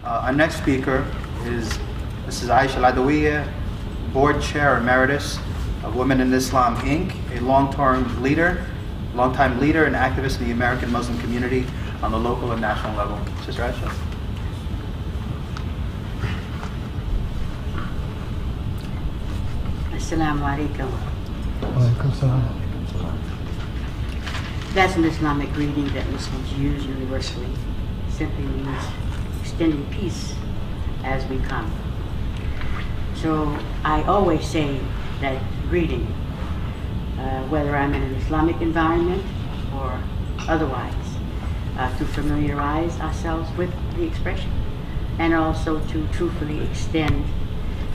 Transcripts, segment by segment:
Our next speaker is Mrs. Aisha AlAdawiya, Board Chair Emeritus of Women in Islam, Inc., a long-time leader and activist in the American Muslim community on the local and national level. Sister Aisha. Assalamu alaikum. Walaikum salam. That's an Islamic greeting that Muslims use universally. Simply means extending peace as we come. So I always say that greeting, whether I'm in an Islamic environment or otherwise, to familiarize ourselves with the expression and also to truthfully extend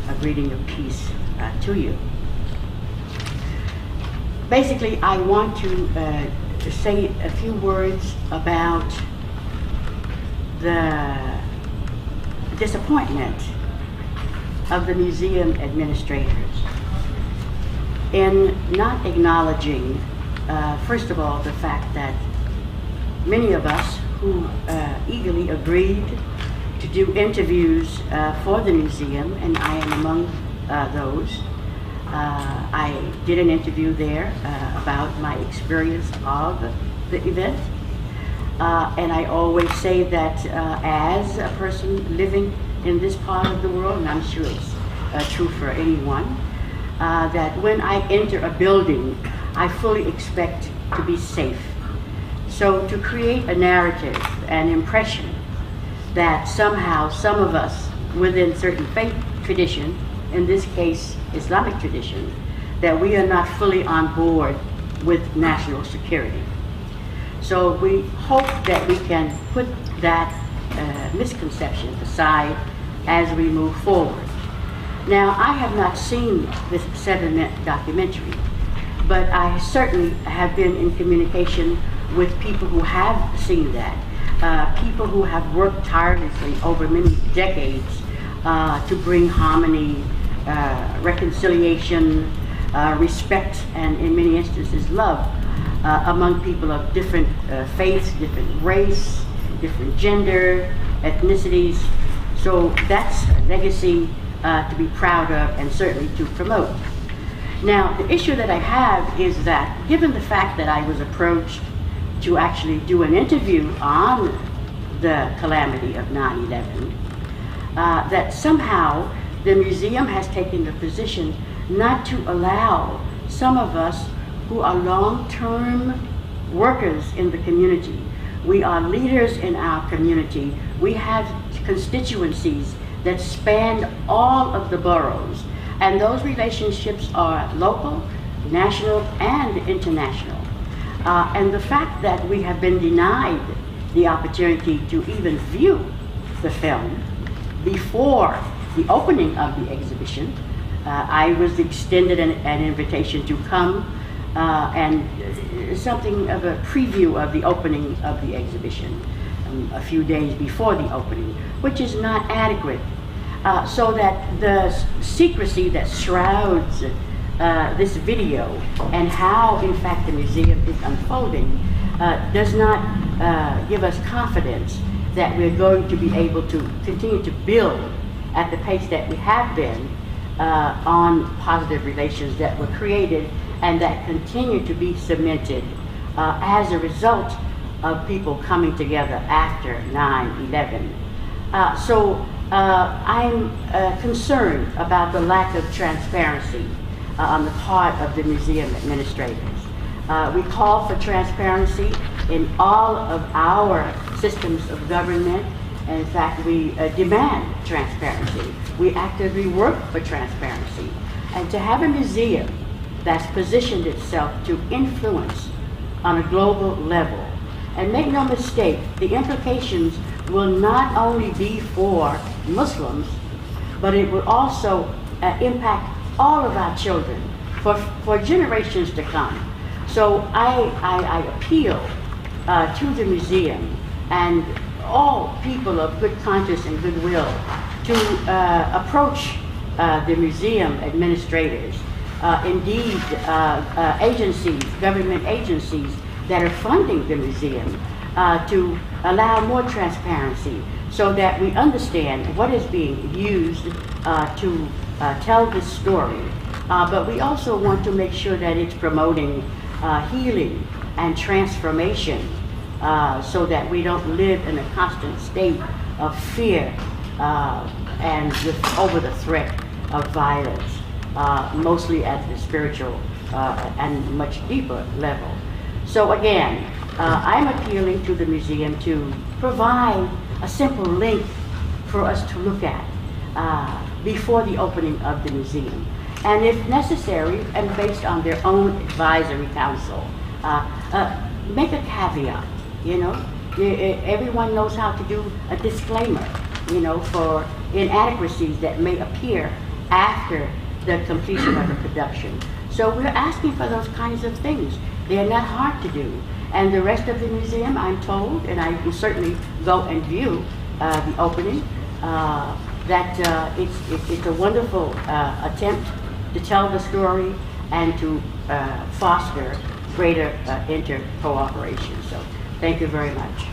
a greeting of peace to you. Basically, I want to say a few words about the disappointment of the museum administrators in not acknowledging, first of all, the fact that many of us who eagerly agreed to do interviews for the museum, and I am among those. I did an interview there about my experience of the event. And I always say that as a person living in this part of the world, and I'm sure it's true for anyone, that when I enter a building, I fully expect to be safe. So to create a narrative, an impression that somehow some of us within certain faith tradition, in this case Islamic tradition, that we are not fully on board with national security. So we hope that we can put that misconception aside as we move forward. Now, I have not seen this 7-minute documentary, but I certainly have been in communication with people who have seen that, people who have worked tirelessly over many decades to bring harmony, reconciliation, respect, and in many instances love among people of different faiths, different race, different gender, ethnicities. So that's a legacy to be proud of and certainly to promote. Now, the issue that I have is that given the fact that I was approached to actually do an interview on the calamity of 9/11, that somehow the museum has taken the position not to allow some of us who are long-term workers in the community. We are leaders in our community. We have constituencies that span all of the boroughs, and those relationships are local, national, and international. And the fact that we have been denied the opportunity to even view the film before the opening of the exhibition, I was extended an invitation to come and something of a preview of the opening of the exhibition a few days before the opening, which is not adequate. So that the secrecy that shrouds this video and how, in fact, the museum is unfolding does not give us confidence that we're going to be able to continue to build at the pace that we have been on positive relations that were created and that continue to be cemented as a result of people coming together after 9/11. So I'm concerned about the lack of transparency on the part of the museum administrators. We call for transparency in all of our systems of government. In fact, we demand transparency. We actively work for transparency. And to have a museum that's positioned itself to influence on a global level, and make no mistake, the implications will not only be for Muslims, but it will also impact all of our children for generations to come. So I appeal to the museum and all people of good conscience and goodwill to approach the museum administrators, indeed agencies, government agencies that are funding the museum, to allow more transparency so that we understand what is being used to tell this story. But we also want to make sure that it's promoting healing and transformation so that we don't live in a constant state of fear and over the threat of violence, mostly at the spiritual and much deeper level. So again, I'm appealing to the museum to provide a simple link for us to look at before the opening of the museum. And if necessary, and based on their own advisory council, make a caveat, you know. Everyone knows how to do a disclaimer, you know, for inadequacies that may appear after the completion of the production. So we're asking for those kinds of things. They're not hard to do. And the rest of the museum, I'm told, and I will certainly go and view the opening, that it's a wonderful attempt to tell the story and to foster greater inter-cooperation. So thank you very much.